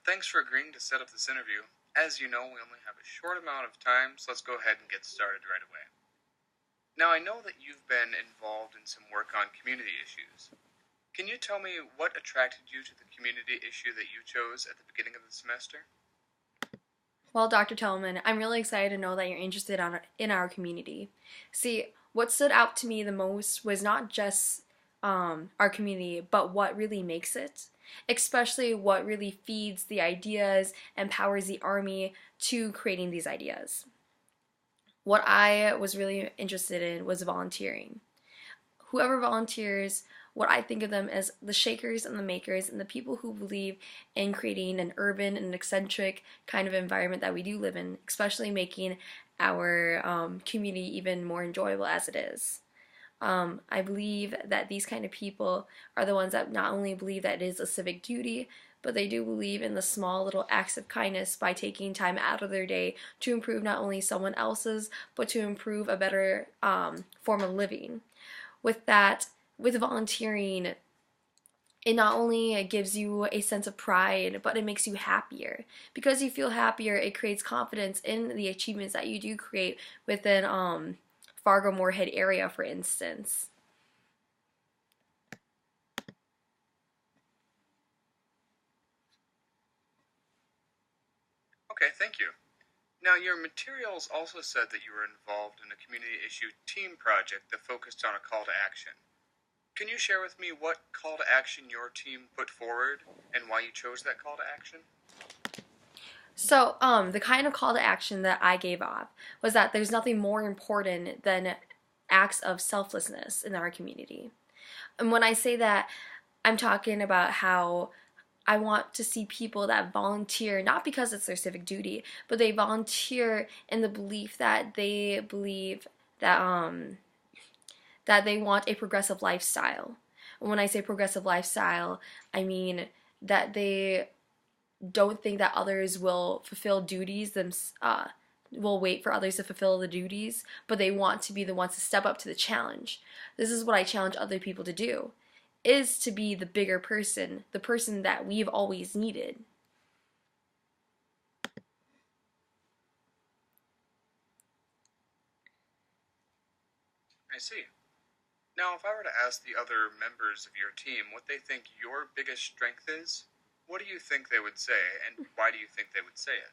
thanks for agreeing to set up this interview. As you know, we only have a short amount of time, so let's go ahead and get started right away. Now, I know that you've been involved in some work on community issues. Can you tell me what attracted you to the community issue that you chose at the beginning of the semester? Well, Dr. Tillman, I'm really excited to know that you're interested in our community. See, what stood out to me the most was not just our community, but what really makes it, especially what really feeds the ideas and powers the Army to creating these ideas. What I was really interested in was volunteering. Whoever volunteers, what I think of them as the shakers and the makers and the people who believe in creating an urban and eccentric kind of environment that we do live in, especially making our community even more enjoyable as it is. I believe that these kind of people are the ones that not only believe that it is a civic duty, but they do believe in the small little acts of kindness by taking time out of their day to improve not only someone else's, but to improve a better form of living. With that, with volunteering, it not only gives you a sense of pride, but it makes you happier. Because you feel happier, it creates confidence in the achievements that you do create within Fargo-Moorhead area, for instance. Okay, thank you. Now, your materials also said that you were involved in a community issue team project that focused on a call to action. Can you share with me what call to action your team put forward and why you chose that call to action? So, the kind of call to action that I gave off was that there's nothing more important than acts of selflessness in our community. And when I say that, I'm talking about how I want to see people that volunteer, not because it's their civic duty, but they volunteer in the belief that they believe that they want a progressive lifestyle. And when I say progressive lifestyle, I mean that they don't think that others will fulfill duties will wait for others to fulfill the duties, but they want to be the ones to step up to the challenge. This is what I challenge other people to do, is to be the bigger person, the person that we've always needed. I see. Now, if I were to ask the other members of your team what they think your biggest strength is, what do you think they would say, and why do you think they would say it?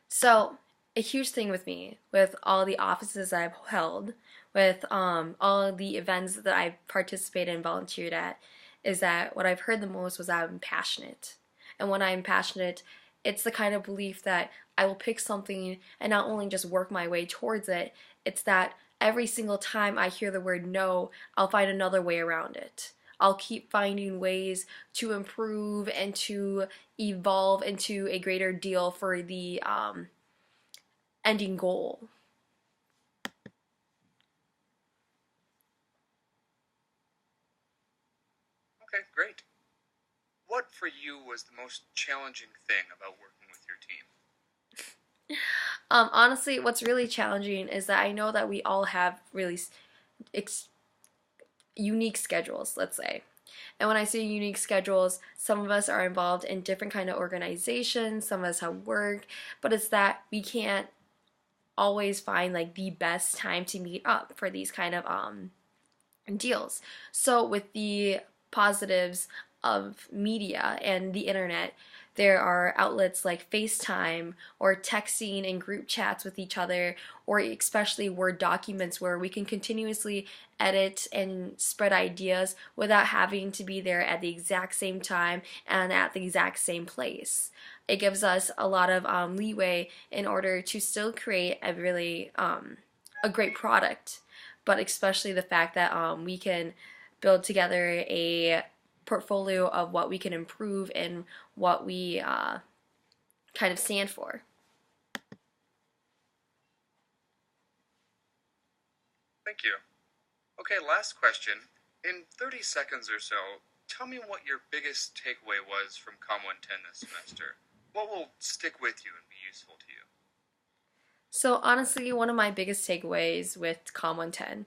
So, a huge thing with me, with all the offices I've held, with all the events that I've participated and volunteered at, is that what I've heard the most was that I'm passionate. And when I'm passionate, it's the kind of belief that I will pick something and not only just work my way towards it, it's that every single time I hear the word no, I'll find another way around it. I'll keep finding ways to improve and to evolve into a greater deal for the ending goal. Okay, great. What for you was the most challenging thing about working with your team? Honestly, what's really challenging is that I know that we all have really unique schedules, let's say. And when I say unique schedules, some of us are involved in different kind of organizations, some of us have work, but it's that we can't always find like the best time to meet up for these kind of deals. So with the positives of media and the internet, there are outlets like FaceTime or texting and group chats with each other, or especially Word documents where we can continuously edit and spread ideas without having to be there at the exact same time and at the exact same place. It gives us a lot of leeway in order to still create a really a great product, but especially the fact that we can build together a portfolio of what we can improve and what we kind of stand for. Thank you. Okay, last question. In 30 seconds or so, tell me what your biggest takeaway was from Comm110 this semester. What will stick with you and be useful to you? So honestly, one of my biggest takeaways with Comm110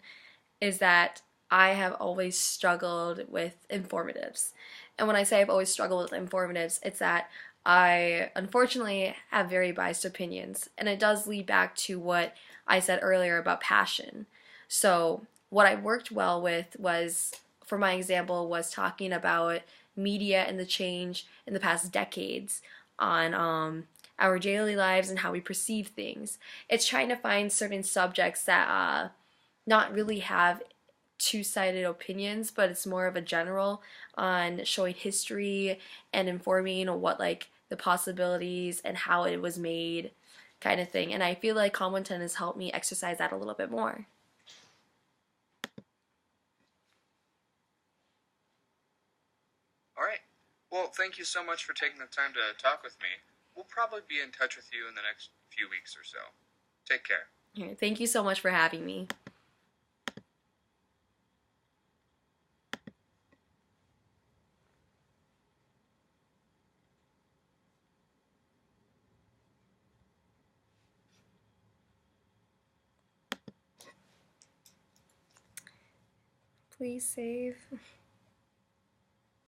is that I have always struggled with informatives. And when I say I've always struggled with informatives, it's that I unfortunately have very biased opinions, and it does lead back to what I said earlier about passion. So, what I worked well with was, for my example, was talking about media and the change in the past decades on our daily lives and how we perceive things. It's trying to find certain subjects that not really have two-sided opinions, but it's more of a general on showing history and informing what like the possibilities and how it was made kind of thing. And I feel like Comm110 has helped me exercise that a little bit more. All right. Well, thank you so much for taking the time to talk with me. We'll probably be in touch with you in the next few weeks or so. Take care. Here, thank you so much for having me. Please save.